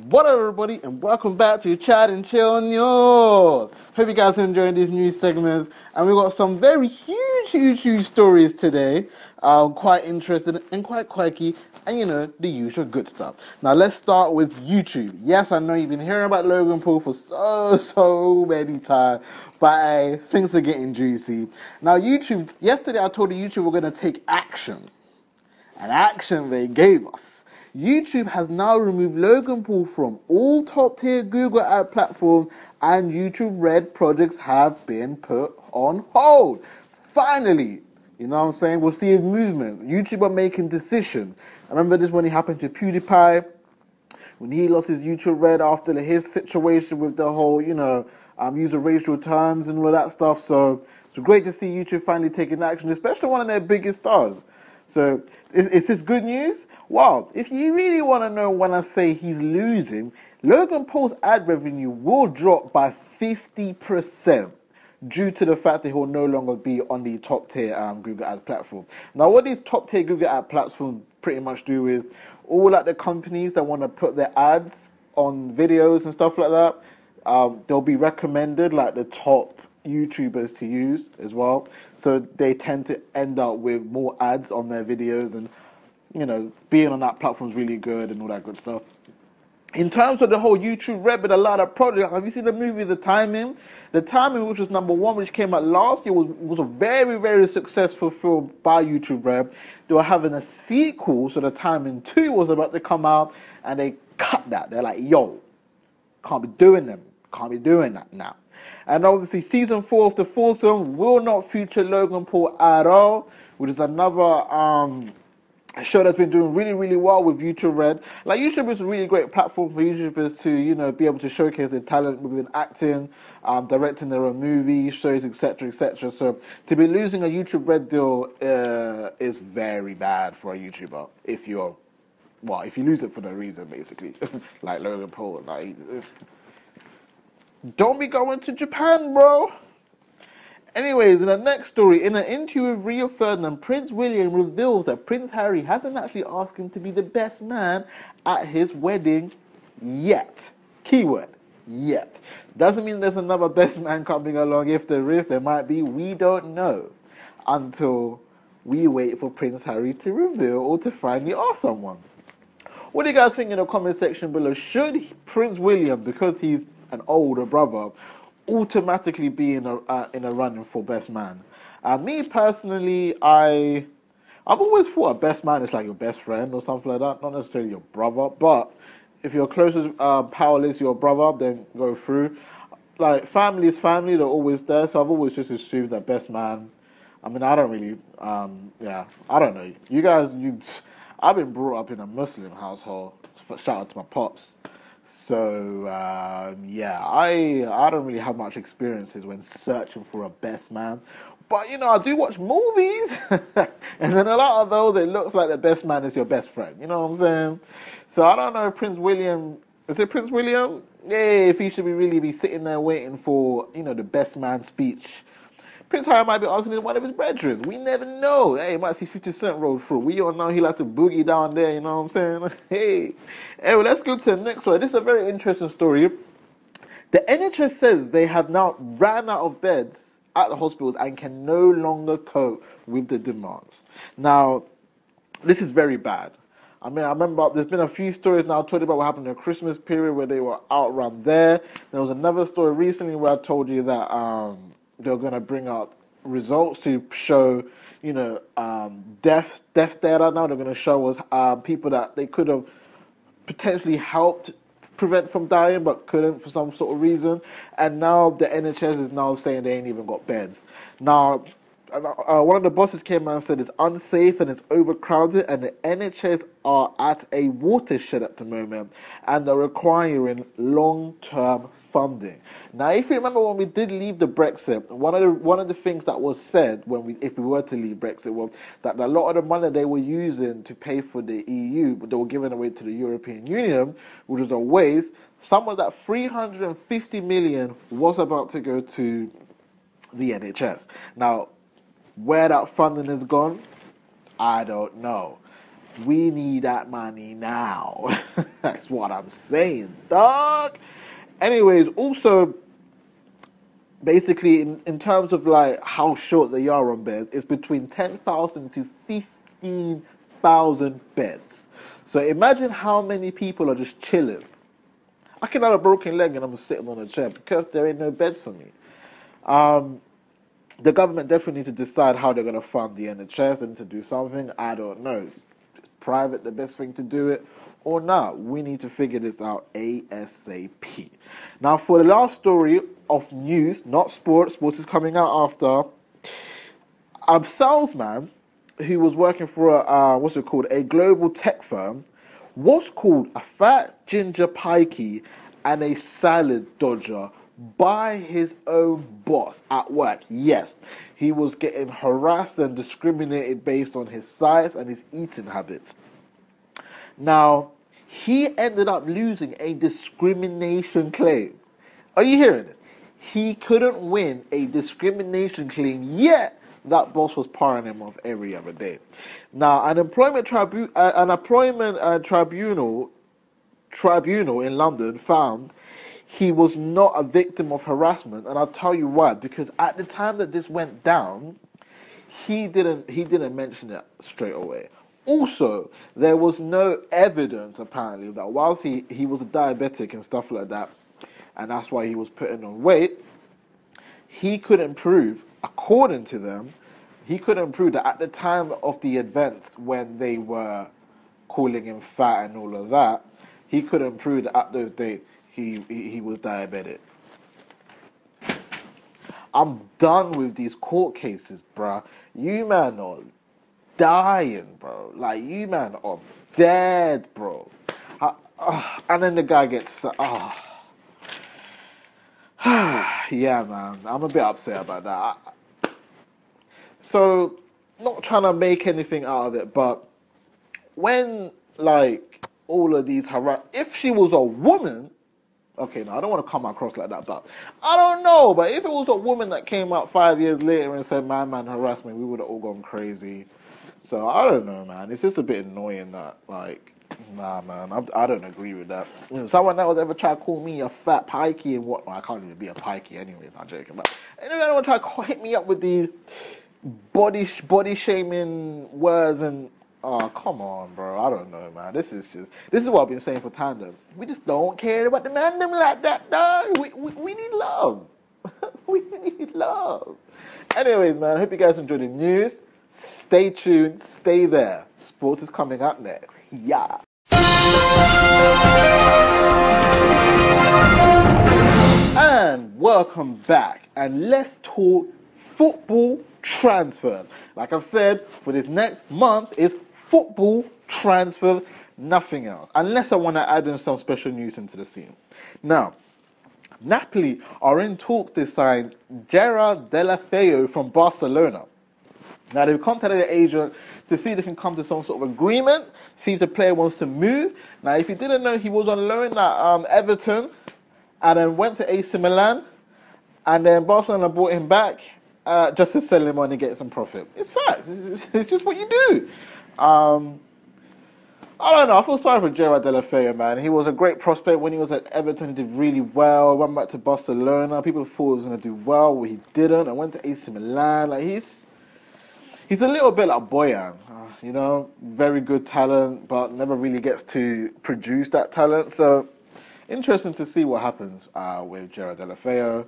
What up, everybody, and welcome back to Chat and Chill News. Hope you guys are enjoying these new segments, and we've got some very huge stories today. Quite interesting and quite quirky, and the usual good stuff. Now let's start with YouTube. Yes, I know you've been hearing about Logan Paul for so many times, but things are getting juicy. Now YouTube, yesterday I told you YouTube were going to take action, and action they gave us. YouTube has now removed Logan Paul from all top-tier Google ad platforms, and YouTube Red projects have been put on hold. Finally, you know what I'm saying? We'll see a movement. YouTube are making decisions. I remember this when it happened to PewDiePie, when he lost his YouTube Red after his situation with the whole, user racial terms and all that stuff. So it's great to see YouTube finally taking action, especially one of their biggest stars. So is this good news? Well, if you really want to know when I say he's losing, Logan Paul's ad revenue will drop by 50% due to the fact that he will no longer be on the top-tier Google Ads platform. Now, what these top-tier Google Ad platforms pretty much do is all the companies that want to put their ads on videos and stuff like that, they'll be recommended like the top YouTubers to use as well. So they tend to end up with more ads on their videos, and being on that platform is really good and all that good stuff. In terms of the whole YouTube Red with a lot of projects, have you seen the movie The Timing? The Timing, which was #1, which came out last year, was a very successful film by YouTube Red. They were having a sequel, so The Timing 2 was about to come out, and they cut that. They're like, yo, can't be doing that now. And obviously, season 4 of The Foursome will not feature Logan Paul at all, which is another show that's been doing really well with YouTube Red. Like, YouTube is a really great platform for YouTubers to, be able to showcase their talent within acting, directing their own movies, shows, etc. So to be losing a YouTube Red deal is very bad for a YouTuber if you lose it for no reason, basically. Like Logan Paul. Like, don't be going to Japan, bro. Anyways, in the next story, in an interview with Rio Ferdinand, Prince William reveals that Prince Harry hasn't actually asked him to be the best man at his wedding yet. Keyword, yet. Doesn't mean there's another best man coming along. If there is, there might be. We don't know until we wait for Prince Harry to reveal or to finally ask someone. What do you guys think in the comment section below? Should Prince William, because he's an older brother, automatically be in a running for best man? Me personally, I've always thought a best man is like your best friend or something like that, not necessarily your brother. But if your closest pal is your brother, then go through. Like, family is family; they're always there. So I've always just assumed that best man. I mean, I don't really, I don't know. You guys, I've been brought up in a Muslim household. Shout out to my pops. So, I don't really have much experiences when searching for a best man. But, I do watch movies. And then a lot of those, it looks like the best man is your best friend. You know what I'm saying? So, I don't know if Prince William... Is it Prince William? Yeah, if he should really be sitting there waiting for, the best man speech. Prince Harry might be asking one of his brethren. We never know. Hey, you might see 50 Cent roll through. We all know he likes to boogie down there, you know what I'm saying? Hey. Anyway, let's go to the next one. This is a very interesting story. The NHS says they have now ran out of beds at the hospitals and can no longer cope with the demands. Now, this is very bad. I mean, I remember there's been a few stories now talking about what happened in the Christmas period where they were outrun there. There was another story recently where I told you that... they're going to bring out results to show, death data now. They're going to show us people that they could have potentially helped prevent from dying, but couldn't for some sort of reason. And now the NHS is now saying they ain't even got beds. Now, one of the bosses came out and said it's unsafe and it's overcrowded, and the NHS are at a watershed at the moment, and they're requiring long-term funding. Now, if you remember when we did leave the Brexit, one of the things that was said if we were to leave Brexit was that a lot of the money they were using to pay for the EU, but they were giving away to the European Union, which was a waste. Some of that 350 million was about to go to the NHS. Now, where that funding has gone, I don't know. We need that money now. That's what I'm saying, dog. Anyways, also, basically, in terms of like how short they are on beds, it's between 10,000 to 15,000 beds. So imagine how many people are just chilling. I can have a broken leg and I'm sitting on a chair because there ain't no beds for me. The government definitely need to decide how they're going to fund the NHS. They need to do something. I don't know. Is private the best thing to do it or not? We need to figure this out ASAP. Now, for the last story of news, not sports. Sports is coming out after. A salesman who was working for a global tech firm was called a fat ginger pikey and a salad dodger by his own boss at work. Yes, he was getting harassed and discriminated based on his size and his eating habits. Now, he ended up losing a discrimination claim. Are you hearing it? He couldn't win a discrimination claim, yet that boss was parring him off every other day. Now, an employment tribunal in London found he was not a victim of harassment, and I'll tell you why. Because at the time that this went down, he didn't mention it straight away. Also, there was no evidence apparently that whilst he was a diabetic and stuff like that, and that's why he was putting on weight, he couldn't prove, according to them, he couldn't prove that at the time of the events when they were calling him fat and all of that, he couldn't prove that at those days he was diabetic. I'm done with these court cases, bruh. You man are dying, bro. Like, you man are dead, bro. And then the guy gets... yeah, man. I'm a bit upset about that. So, not trying to make anything out of it, but when, like, all of these if she was a woman... Okay, no, I don't want to come across like that, but I don't know. But if it was a woman that came out 5 years later and said, my man harassed me, we would have all gone crazy. So, I don't know, man. It's just a bit annoying that, like, nah, man, I don't agree with that. Someone that was ever try to call me a fat pikey and what? Well, I can't even be a pikey anyway, I'm joking. But anyway, I don't want to try to hit me up with these body shaming words and... Oh, come on, bro. I don't know, man. This is what I've been saying for time. We just don't care about the man them like that, dog. We need love. We need love. Anyways, man, I hope you guys enjoyed the news. Stay tuned. Stay there. Sports is coming up next. Yeah. And welcome back. And let's talk football transfer. Like I've said, for this next month is football transfer, nothing else. Unless I want to add in some special news into the scene. Now, Napoli are in talks to sign Gerard Deulofeu from Barcelona. Now, they've contacted the agent to see if they can come to some sort of agreement, see if the player wants to move. Now, if you didn't know, he was on loan at Everton and then went to AC Milan, and then Barcelona brought him back just to sell him on and get some profit. It's facts. It's just what you do. I don't know. I feel sorry for Gerard Deulofeu, man. He was a great prospect when he was at Everton. He did really well. Went back to Barcelona. People thought he was going to do well, but he didn't. And went to AC Milan. Like, he's a little bit like Boyan. You know, very good talent, but never really gets to produce that talent. So, interesting to see what happens with Gerard Deulofeu.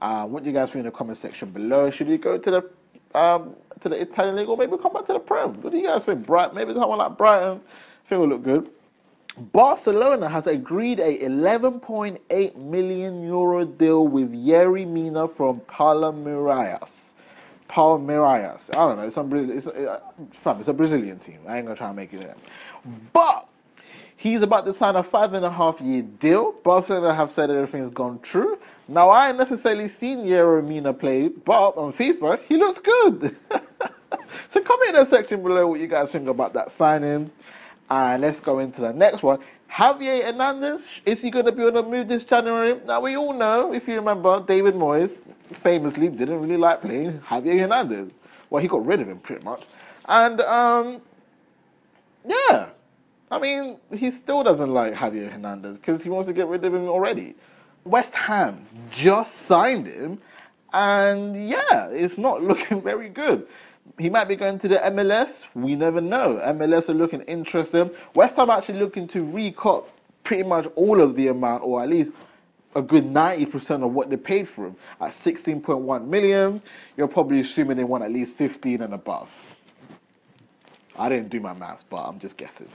What do you guys think in the comment section below? Should he go to the Italian league or maybe come back to the Prem? What do you guys think? Maybe someone like Brighton. I think will look good. Barcelona has agreed a 11.8 million euro deal with Yerry Mina from Palmeiras. I don't know. It's a Brazilian team. I ain't gonna try and make it there. But he's about to sign a 5.5-year deal. Barcelona have said everything's gone true. Now, I ain't necessarily seen Yerry Mina play, but on FIFA, he looks good. So comment in the section below what you guys think about that signing. And let's go into the next one. Javier Hernandez, is he going to be on the move this January? Now, we all know, if you remember, David Moyes famously didn't really like playing Javier Hernandez. Well, he got rid of him pretty much. And, yeah, I mean, he still doesn't like Javier Hernandez because he wants to get rid of him already. West Ham just signed him, and yeah, it's not looking very good. He might be going to the MLS. We never know. MLS are looking interested. West Ham actually looking to recoup pretty much all of the amount, or at least a good 90% of what they paid for him at 16.1 million. You're probably assuming they want at least 15 and above. I didn't do my maths, but I'm just guessing.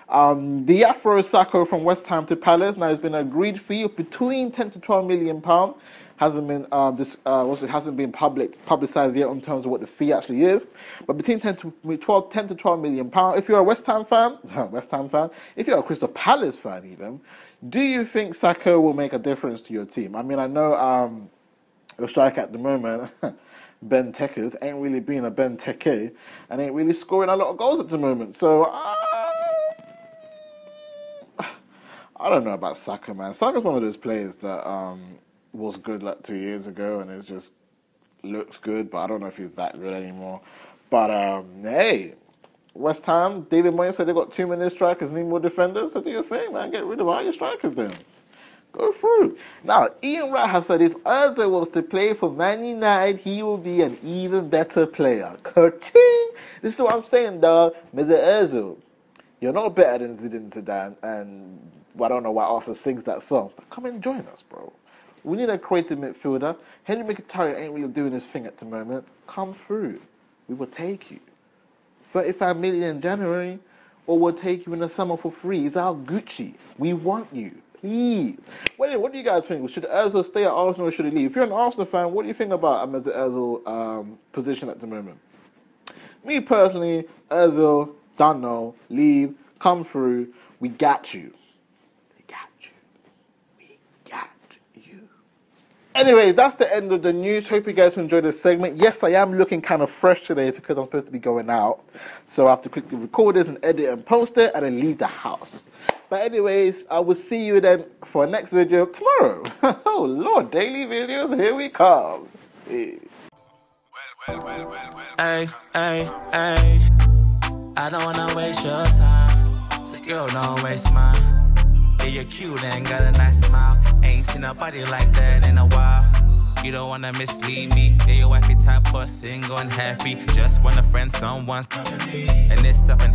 The Afro Sacco from West Ham to Palace now has been an agreed fee of between 10 to 12 million pounds. Hasn't been publicised yet in terms of what the fee actually is, but between 10 to 12 million pounds. If you're a West Ham fan, if you're a Crystal Palace fan even, do you think Sacco will make a difference to your team? I mean, I know your striker at the moment, Ben Tekers, ain't really being a Ben Teke and ain't really scoring a lot of goals at the moment. So I don't know about Sacco, man. Sacco's one of those players that was good like 2 years ago and it just looks good, but I don't know if he's that good anymore. But hey, West Ham, David Moyes said they got too many strikers, need more defenders. So do your thing, man. Get rid of all your strikers then. Go through. Now, Ian Wright has said if Ozil was to play for Man United, he will be an even better player. Ka-ching! This is what I'm saying, dog. Mr. Ozil, you're not better than Zinedine Zidane, and I don't know why Arsenal sings that song. But come and join us, bro. We need a creative midfielder. Henry Mkhitaryan ain't really doing his thing at the moment. Come through. We will take you. 35 million in January, or we'll take you in the summer for free. It's our Gucci. We want you. Please. What do you guys think? Should Ozil stay at Arsenal or should he leave? If you're an Arsenal fan, what do you think about Mesut Ozil position at the moment? Me personally, Ozil, don't know, leave, come through. We got you. We got you. We got you. Anyway, that's the end of the news. Hope you guys enjoyed this segment. Yes, I am looking kind of fresh today because I'm supposed to be going out. So I have to quickly record this and edit and post it and then leave the house. But anyways, I will see you then for our next video tomorrow. Oh Lord, daily videos, here we come. Hey, hey, hey. I don't wanna waste your time. So girl, don't waste mine. Yeah, you're cute and got a nice smile. Ain't seen nobody like that in a while. You don't wanna mislead me. Yeah, your wifey type of single and happy. Just wanna friend someone's company. And this stuff and